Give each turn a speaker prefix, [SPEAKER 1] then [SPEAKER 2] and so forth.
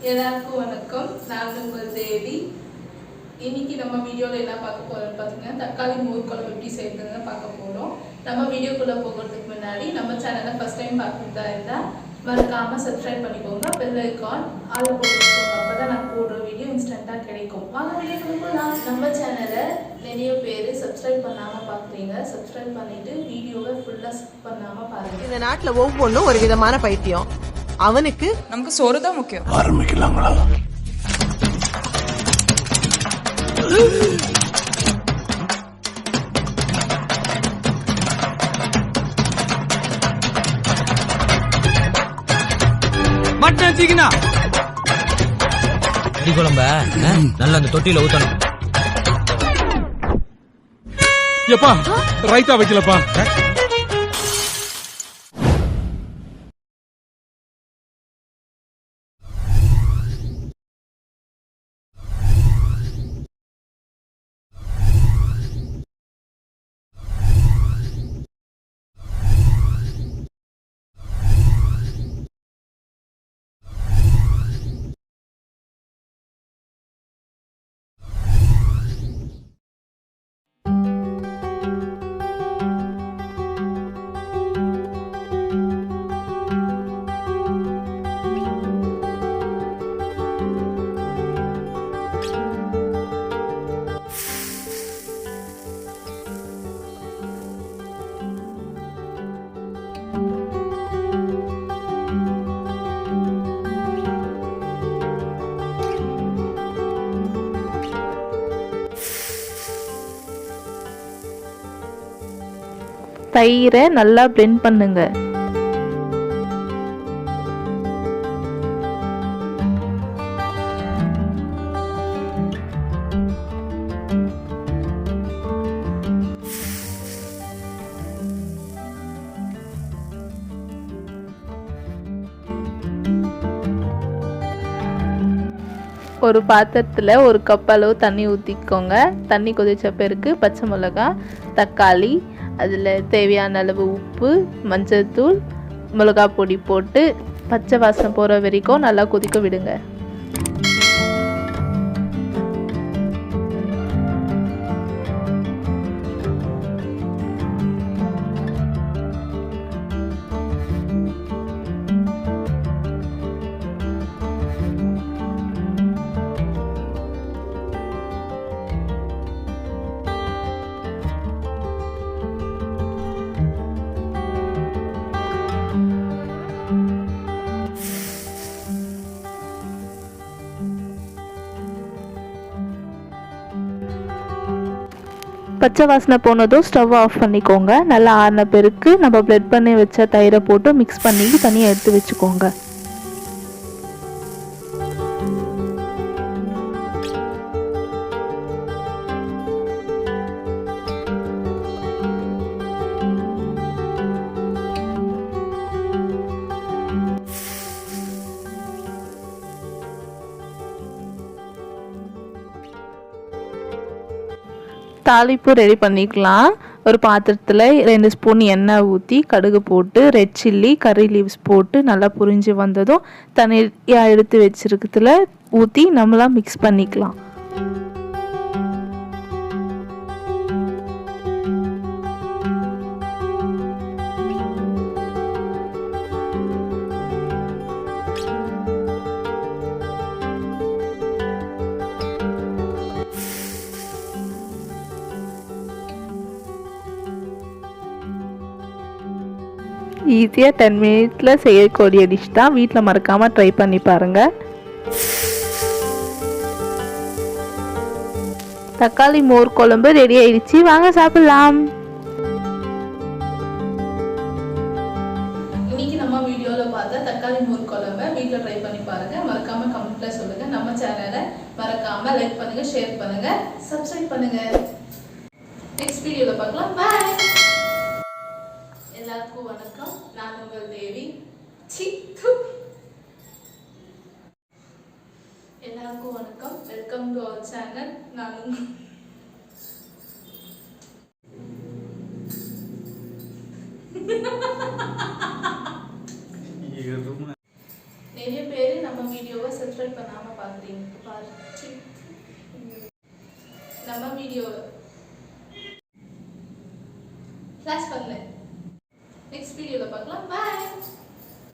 [SPEAKER 1] எல்லாருக்கும் வணக்கம். நான் உங்கள் தேவி. இன்னைக்கு நம்ம வீடியோவில் என்ன பார்க்க போகிறோம்னு பார்த்தீங்கன்னா தக்காளி மோர் குழம்பு எப்படி செய்யறதுன்னு பார்க்க போகிறோம். நம்ம வீடியோக்குள்ளே போகிறதுக்கு முன்னாடி நம்ம சேனலை ஃபஸ்ட் டைம் பார்த்துட்டு இருந்தால் மறக்காமல் சப்ஸ்கிரைப் பண்ணிக்கோங்க, பெல் ஐக்கான் ஆல் போட்டுக்கோங்க. அப்போ தான் நான் போடுற வீடியோ இன்ஸ்டண்ட்டாக கிடைக்கும். வாங்க வீடியோக்குள்ளே போகலாம். நம்ம சேனலை நிறைய பேர் சப்ஸ்கிரைப் பண்ணாமல் பார்க்குறீங்க. சப்ஸ்கிரைப் பண்ணிவிட்டு வீடியோவை ஃபுல்லாக ஸ்கிப் பண்ணாமல் பாருங்கள்.
[SPEAKER 2] இந்த நாட்டில் ஒவ்வொன்றும் ஒரு விதமான பைத்தியம். அவனுக்கு
[SPEAKER 3] நமக்கு சோறு தான் முக்கியம்.
[SPEAKER 4] ஆரம்பிக்கலாங்களா?
[SPEAKER 5] மட்டன் சிக்கனா அடி குழம்ப நல்ல அந்த தொட்டியில ஊத்தணும்.
[SPEAKER 4] எப்பா ரைட்டா வைக்கலப்பா.
[SPEAKER 1] தயிரை நல்லா blend பண்ணுங்க. ஒரு பாத்திரத்தில் ஒரு கப் அளவு தண்ணி ஊற்றிக்கோங்க. தண்ணி கொதிச்ச பிறகு பச்சை மிளகாய், தக்காளி, அதில் தேவையான அளவு உப்பு, மஞ்சள் தூள், மிளகாய் பொடி போட்டு பச்சை வாசனை போகிற வரைக்கும் நல்லா கொதிக்க விடுங்க. பச்சை வாசனை போனதும் ஸ்டவ் ஆஃப் பண்ணிக்கோங்க. நல்லா ஆறின பிறகு நம்ம பிளெண்ட் பண்ணி வச்ச தயிரை போட்டு மிக்ஸ் பண்ணி தனியாக எடுத்து வச்சுக்கோங்க. தாளிப்பு ரெடி பண்ணிக்கலாம். ஒரு பாத்திரத்தில் 2 ஸ்பூன் எண்ணெய் ஊற்றி கடுகு போட்டு ரெட் சில்லி, கறி லீவ்ஸ் போட்டு நல்லா புரிஞ்சு வந்ததும் தனியாக எடுத்து வச்சிருக்கிறதுல ஊற்றி நம்மளாம் மிக்ஸ் பண்ணிக்கலாம். ஈஸியாக 10 மினிட்ஸில் செய்யக்கூடிய டிஷ் தான். வீட்டில் மறக்காமல் ட்ரை பண்ணி பாருங்கள். தக்காளி மோர் குழம்பு ரெடி ஆயிடுச்சு. வாங்க சாப்பிடலாம். இன்னைக்கு நம்ம வீடியோவில் பார்த்த தக்காளி மோர் குழம்பு வீட்டில் ட்ரை பண்ணி பாருங்கள். மறக்காமல் கமெண்ட்டில் சொல்லுங்கள். நம்ம சேனலை மறக்காமல் லைக் பண்ணுங்கள், ஷேர் பண்ணுங்கள், சப்ஸ்கிரைப் பண்ணுங்கள். நெக்ஸ்ட் வீடியோவில் பார்க்கலாம். பாய். எல்லாருக்கும் வணக்கம். நான் உங்கள் தேவி. எல்லாருக்கும் வணக்கம். Welcome to our channel. நான் நிறைய பேர் நம்ம வீடியோவை சப்ஸ்கிரைப் சப்ஸ்கிரைப் பண்ணாமல் பார்க்குறீங்க நம்ம வீடியோ ஃப்ளாஷ் பண்ணல நெக்ஸ்ட் வீடியோவில் பார்க்கலாம் பாய்